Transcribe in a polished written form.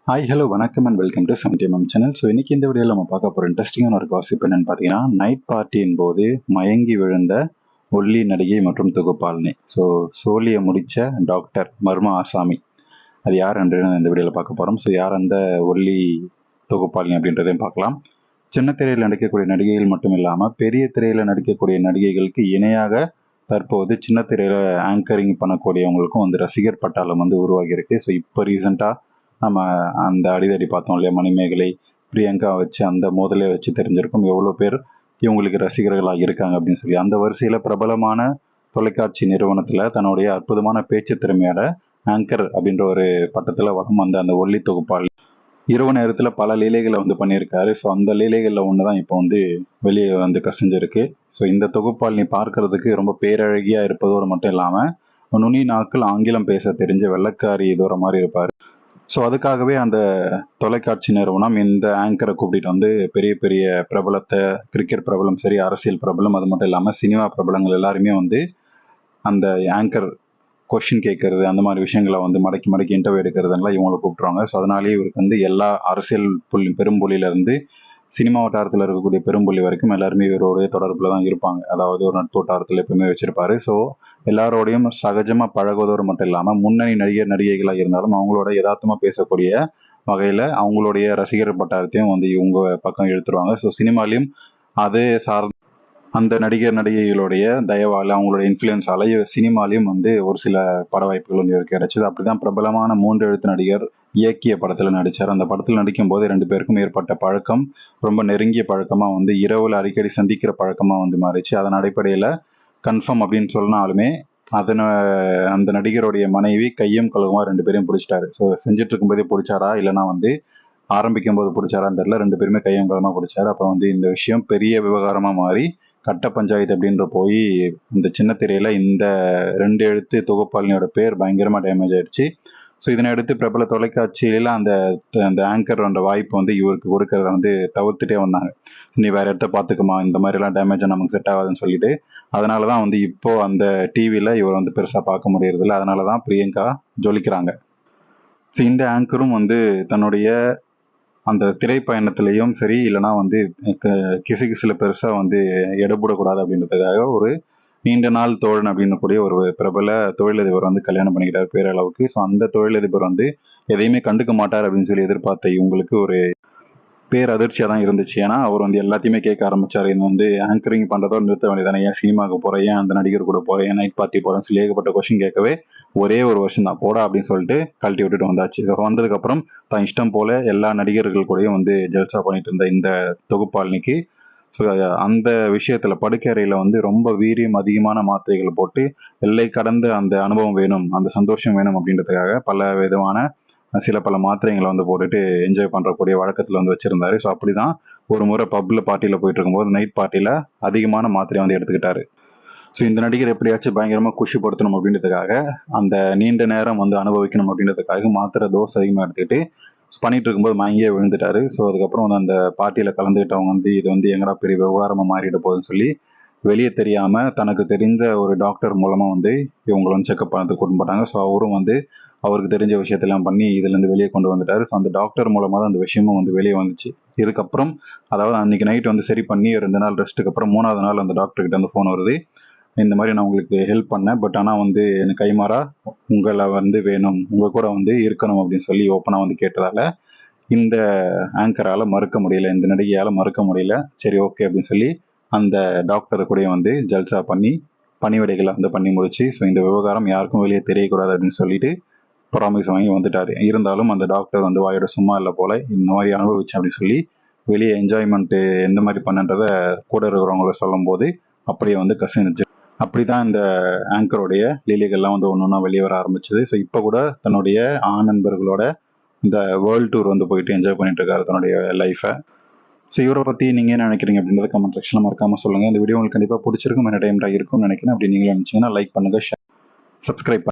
Hi hello வணக்கம் and welcome to 70mm channel. So இன்னைக்கு இந்த வீடியோவில் நம்ம பார்க்க போகிற இன்ட்ரெஸ்டிங்கான ஒரு காசிப் என்னன்னு பார்த்தீங்கன்னா, நைட் பார்ட்டியின் போது மயங்கி விழுந்த ஒல்லி நடிகை மற்றும் தொகுப்பாளினி. ஸோ சோழியை முடித்த டாக்டர் மர்ம ஆசாமி அது யார் என்று இந்த வீடியோவில் பார்க்க போகிறோம். ஸோ யார் அந்த ஒல்லி தொகுப்பாளினி அப்படின்றதையும் பார்க்கலாம். சின்ன திரையில் நடிக்கக்கூடிய நடிகைகள் மட்டும் இல்லாமல் பெரிய திரையில் நடிக்கக்கூடிய நடிகைகளுக்கு இணையாக தற்போது சின்ன திரையில் ஆங்கரிங் பண்ணக்கூடியவங்களுக்கும் வந்து ரசிகர் பட்டாளம் வந்து உருவாகியிருக்கு. ஸோ இப்போ ரீசெண்டாக நம்ம அந்த அடிதடி பார்த்தோம் இல்லையா, மணிமேகலை பிரியங்கா வச்சு அந்த மோதலை வச்சு தெரிஞ்சிருக்கும் எவ்வளோ பேர் இவங்களுக்கு ரசிகர்களாக இருக்காங்க அப்படின்னு சொல்லி. அந்த வரிசையில் பிரபலமான தொலைக்காட்சி நிறுவனத்தில் தன்னுடைய அற்புதமான பேச்சு திறமையோட ஆங்கர் அப்படின்ற ஒரு பட்டத்தில் வரும் அந்த அந்த ஒல்லி தொகுப்பாளி இரவு நேரத்தில் பல லீலைகளை வந்து பண்ணியிருக்காரு. ஸோ அந்த லீலைகளில் ஒன்று தான் இப்போ வந்து வெளியே வந்து கசிஞ்சிருக்கு. ஸோ இந்த தொகுப்பாளினி பார்க்கறதுக்கு ரொம்ப பேரழகியாக இருப்பதோடு மட்டும் இல்லாமல் நுனி நாக்கில் ஆங்கிலம் பேச தெரிஞ்ச வெள்ளக்காரி இதோர மாதிரி இருப்பார். ஸோ அதுக்காகவே அந்த தொலைக்காட்சி நிறுவனம் இந்த ஆங்கரை கூப்பிட்டு வந்து பெரிய பெரிய பிரபலத்தை, கிரிக்கெட் பிரபலம் சரி, அரசியல் பிரபலம், அது மட்டும் இல்லாமல் சினிமா பிரபலங்கள் எல்லாருமே வந்து அந்த ஆங்கர் கொஷின் கேட்கறது அந்த மாதிரி விஷயங்களை வந்து மடக்கி மடக்கி இன்டர்வியூ எடுக்கிறதுலாம் இவங்களை கூப்பிட்ருவாங்க. ஸோ அதனாலேயே இவருக்கு வந்து எல்லா அரசியல் பெரும்புள்ளியிலேருந்து சினிமா வட்டாரத்தில் இருக்கக்கூடிய பெரும்புள்ளி வரைக்கும் எல்லாருமே இவரோடைய தொடர்பில் தான் இருப்பாங்க. அதாவது ஒரு நட்பு வட்டாரத்தில் எப்பவுமே வச்சிருப்பாரு. ஸோ எல்லாரோடையும் சகஜமாக பழகுவதோடு மட்டும் இல்லாமல் முன்னணி நடிகைகளாக இருந்தாலும் அவங்களோட யதார்த்தமாக பேசக்கூடிய வகையில் அவங்களுடைய ரசிகர் வட்டாரத்தையும் வந்து இவங்க பக்கம் இழுத்துருவாங்க. ஸோ சினிமாலையும் அதே அந்த நடிகைகளுடைய தயவால், அவங்களோட இன்ஃப்ளூயன்ஸால சினிமாலையும் வந்து ஒரு சில பட வாய்ப்புகள் வந்து இவருக்கு கிடைச்சது. அப்படிதான் பிரபலமான 3 எழுத்து நடிகர் இயக்கிய படத்தில் நடித்தார். அந்த படத்தில் நடிக்கும் போது 2 பேருக்கும் ஏற்பட்ட பழக்கம் ரொம்ப நெருங்கிய பழக்கமாக வந்து இரவில் அடிக்கடி சந்திக்கிற பழக்கமாக வந்து மாறிச்சு. அதன் அடிப்படையில் கன்ஃபார்ம் அப்படின்னு சொன்னாலுமே அந்த நடிகருடைய மனைவி கையும் கழுவுமா 2 பேரையும் பிடிச்சிட்டாரு. ஸோ செஞ்சுட்டு இருக்கும்போதே பிடிச்சாரா இல்லைனா வந்து ஆரம்பிக்கும் போது பிடிச்சாரான்னு தெரியல, 2 பேருமே கையும் கலமாக பிடிச்சாரு. அப்புறம் வந்து இந்த விஷயம் பெரிய விவகாரமாக மாறி கட்ட பஞ்சாயத்து அப்படின்ற போய் இந்த சின்ன திரையில் இந்த 2 எழுத்து தொகுப்பாளினியோட பேர் பயங்கரமாக டேமேஜ் ஆயிடுச்சு. ஸோ இதனை அடுத்து பிரபல தொலைக்காட்சியில அந்த அந்த ஆங்கரோட வாய்ப்பு வந்து இவருக்கு கொடுக்கறத வந்து தவிர்த்துட்டே வந்தாங்க. நீ வேற இடத்த பார்த்துக்குமா, இந்த மாதிரிலாம் டேமேஜாக நமக்கு செட் ஆகாதுன்னு சொல்லிட்டு. அதனால தான் வந்து இப்போ அந்த டிவியில் இவர் வந்து பெருசாக பார்க்க முடியறதில்ல. அதனால தான் பிரியங்கா ஜொலிக்கிறாங்க. ஸோ இந்த ஆங்கரும் வந்து தன்னுடைய அந்த திரைப்பயணத்திலையும் சரி, இல்லைனா வந்து கிசுகிசுல பெருசாக வந்து எடப்படக்கூடாது அப்படின்றதுக்காக ஒரு நீண்ட நாள் தோழன் அப்படின்னு கூடிய ஒரு பிரபல தொழிலதிபர் வந்து கல்யாணம் பண்ணிக்கிட்டார் பேரளவுக்கு. ஸோ அந்த தொழிலதிபர் வந்து எதையுமே கண்டுக்க மாட்டார் அப்படின்னு சொல்லி எதிர்பார்த்த இவங்களுக்கு ஒரு பேர் அதிர்ச்சியாக தான் இருந்துச்சு. ஏன்னா அவர் வந்து எல்லாத்தையுமே கேட்க ஆரம்பிச்சார். இது வந்து ஆங்கரிங் பண்ணுறதோ நிறுத்த வேண்டியதானே, ஏன் சினிமாவுக்கு போகிறேன், ஏன் அந்த நடிகர் கூட போகிறேன், ஏன் நைட் பார்ட்டி போகிறேன்னு சொல்லி ஏகப்பட்ட கொஸ்டின் கேட்கவே ஒரே ஒரு வருஷம் தான் போடா அப்படின்னு சொல்லிட்டு கழட்டி விட்டுட்டு வந்தாச்சு. ஸோ வந்ததுக்கப்புறம் தான் இஷ்டம் போல் எல்லா நடிகர்கள் கூடயும் வந்து ஜல்சா பண்ணிட்டு இருந்த இந்த தொகுப்பாளினிக்கு ஸோ அந்த விஷயத்தில் படுக்கறையில் வந்து ரொம்ப வீரியம் அதிகமான மாத்திரைகள் போட்டு எல்லை கடந்த அந்த அனுபவம் வேணும், அந்த சந்தோஷம் வேணும் அப்படின்றதுக்காக பல விதமான பல மாத்திரைகளை வந்து போட்டுட்டு என்ஜாய் பண்ணுறக்கூடிய வழக்கத்தில் வந்து வச்சுருந்தாரு. ஸோ அப்படி தான் ஒரு முறை பப்பில் பார்ட்டியில் போயிட்டு இருக்கும்போது நைட் பார்ட்டியில் அதிகமான மாத்திரையை வந்து எடுத்துக்கிட்டாரு. ஸோ இந்த நடிகர் எப்படியாச்சும் பயங்கரமாக குஷிப்படுத்தணும் அப்படின்றதுக்காக, அந்த நீண்ட நேரம் வந்து அனுபவிக்கணும் அப்படின்றதுக்காக மாத்திரை டோஸ் அதிகமாக எடுத்துக்கிட்டு பண்ணிட்டு இருக்கும்போது மயங்கியே விழுந்துட்டாரு. ஸோ அதுக்கப்புறம் வந்து அந்த பார்ட்டியில் கலந்துக்கிட்டவங்க வந்து இது வந்து எங்கடா பெரிய விவகாரமாக மாறிட போகுதுன்னு சொல்லி வெளியே தெரியாமல் தனக்கு தெரிந்த ஒரு டாக்டர் மூலமாக வந்து இவங்களை வந்து செக்அப் பண்ணதுக்கு கூட்டு போட்டாங்க. ஸோ அவரும் வந்து அவருக்கு தெரிஞ்ச விஷயத்தெல்லாம் பண்ணி இதுலேருந்து வெளியே கொண்டு வந்துட்டார். ஸோ அந்த டாக்டர் மூலமாக தான் அந்த விஷயமும் வந்து வெளியே வந்துச்சு. இதுக்கப்புறம் அதாவது அன்றைக்கி நைட் வந்து சரி பண்ணி 2 நாள் ரெஸ்ட்டுக்கு அப்புறம் 3ஆவது நாள் அந்த டாக்டர்கிட்ட வந்து ஃபோன் வருது. இந்த மாதிரி நான் உங்களுக்கு ஹெல்ப் பண்ணேன், பட் ஆனால் வந்து எனக்கு கைமாறா உங்களை வந்து வேணும், உங்கள் கூட வந்து இருக்கணும் அப்படின்னு சொல்லி ஓப்பனாக வந்து கேட்டதால் இந்த ஆங்கரால் மறுக்க முடியல, இந்த நடிகையால் மறுக்க முடியல. சரி ஓகே அப்படின்னு சொல்லி அந்த டாக்டரை கூட வந்து ஜல்சா பண்ணி பணிவிடைகளை வந்து பண்ணி முடிச்சு, ஸோ இந்த விவகாரம் யாருக்கும் வெளியே தெரியக்கூடாது அப்படின்னு சொல்லிட்டு ப்ராமிஸ் வாங்கி வந்துட்டார். இருந்தாலும் அந்த டாக்டர் வந்து வாயோட சும்மா இல்லை போல், இந்த மாதிரி அனுபவிச்சேன் அப்படின்னு சொல்லி வெளியே என்ஜாய்மெண்ட்டு எந்த மாதிரி பண்ணுன்றதை கூட இருக்கிறவங்கள சொல்லும் போது அப்படியே வந்து கசிஞ்சிச்சு. அப்படி தான் இந்த ஆங்கருடைய லீலைகள்லாம் வந்து ஒன்று ஒன்றா வெளியே வர ஆரம்பிச்சது. ஸோ இப்போ கூட தன்னுடைய நண்பர்களோட இந்த வேர்ல்டு டூர் வந்து போயிட்டு என்ஜாய் பண்ணிட்டு இருக்காரு தன்னுடைய லைஃப்பை. ஸோ இவரை பற்றி நீங்கள் என்ன நினைக்கிறீங்க அப்படின்றத கமெண்ட் செக்ஷனில் மறக்காமல் சொல்லுங்கள். இந்த வீடியோ உங்களுக்கு கண்டிப்பாக பிடிச்சிருக்கும், என்டர்டைன்மெண்ட்டாக இருக்கும்னு நினைக்கிறேன். அப்படி நீங்களும் நினச்சிங்கன்னா லைக் பண்ணுங்கள், ஷேர், சப்ஸ்கிரைப்